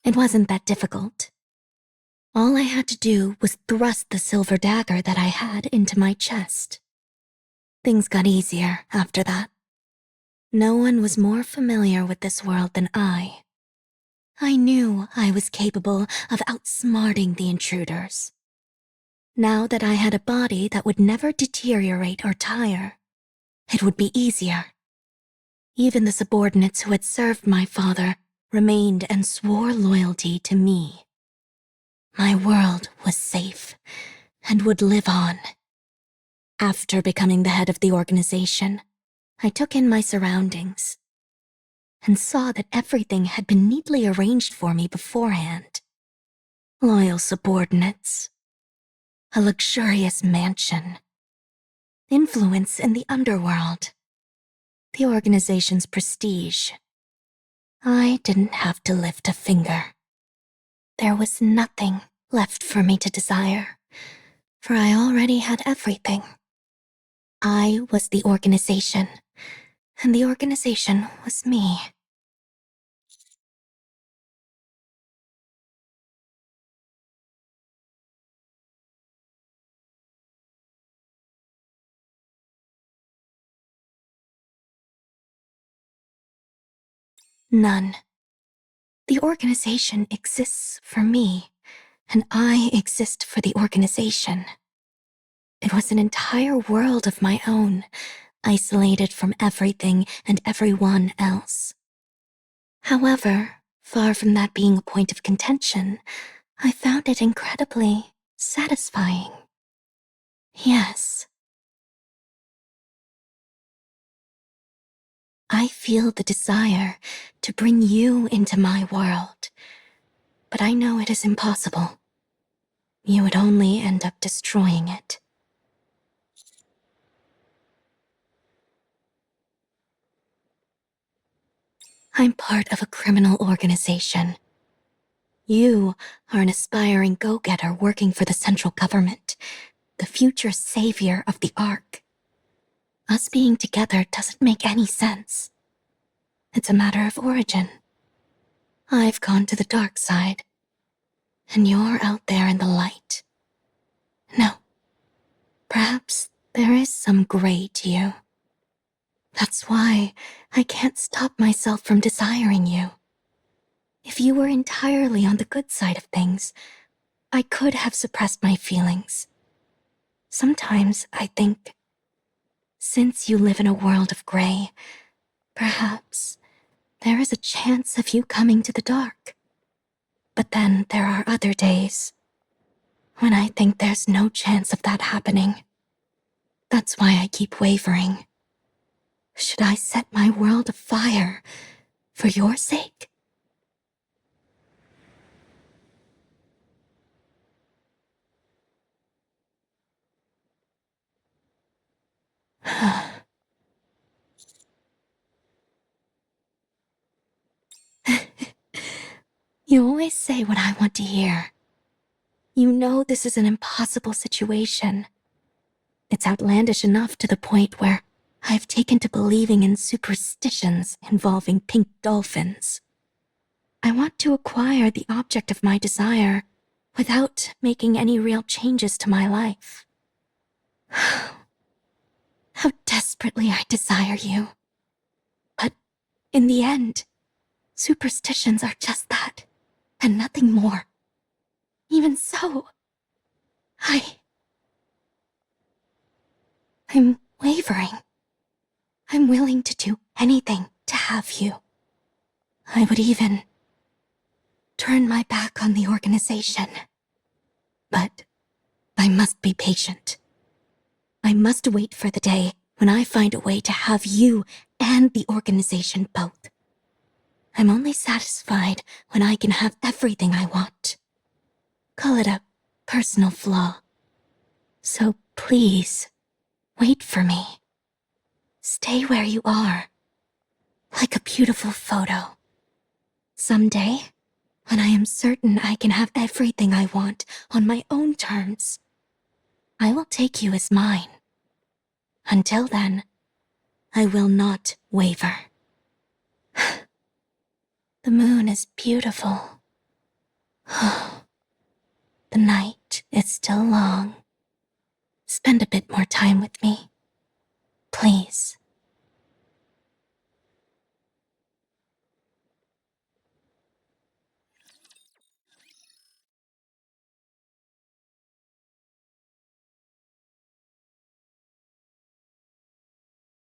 It wasn't that difficult. All I had to do was thrust the silver dagger that I had into my chest. Things got easier after that. No one was more familiar with this world than I. I knew I was capable of outsmarting the intruders. Now that I had a body that would never deteriorate or tire, it would be easier. Even the subordinates who had served my father remained and swore loyalty to me. My world was safe and would live on. After becoming the head of the organization, I took in my surroundings and saw that everything had been neatly arranged for me beforehand. Loyal subordinates, a luxurious mansion, influence in the underworld, the organization's prestige. I didn't have to lift a finger. There was nothing left for me to desire, for I already had everything. I was the organization, and the organization was me. None. The organization exists for me, and I exist for the organization. It was an entire world of my own, isolated from everything and everyone else. However, far from that being a point of contention, I found it incredibly satisfying. Yes. I feel the desire to bring you into my world, but I know it is impossible. You would only end up destroying it. I'm part of a criminal organization. You are an aspiring go-getter working for the central government, the future savior of the Ark. Us being together doesn't make any sense. It's a matter of origin. I've gone to the dark side, and you're out there in the light. No, perhaps there is some gray to you. That's why I can't stop myself from desiring you. If you were entirely on the good side of things, I could have suppressed my feelings. Sometimes I think, since you live in a world of gray, perhaps there is a chance of you coming to the dark. But then there are other days when I think there's no chance of that happening. That's why I keep wavering. Should I set my world afire for your sake? You always say what I want to hear. You know this is an impossible situation. It's outlandish enough to the point where I've taken to believing in superstitions involving pink dolphins. I want to acquire the object of my desire without making any real changes to my life. How desperately I desire you. But in the end, superstitions are just that, and nothing more. Even so, I'm wavering. I'm willing to do anything to have you. I would even turn my back on the organization. But I must be patient. I must wait for the day when I find a way to have you and the organization both. I'm only satisfied when I can have everything I want. Call it a personal flaw. So please, wait for me. Stay where you are, like a beautiful photo. Someday, when I am certain I can have everything I want on my own terms, I will take you as mine. Until then, I will not waver. The moon is beautiful, The night is still long. Spend a bit more time with me. Please.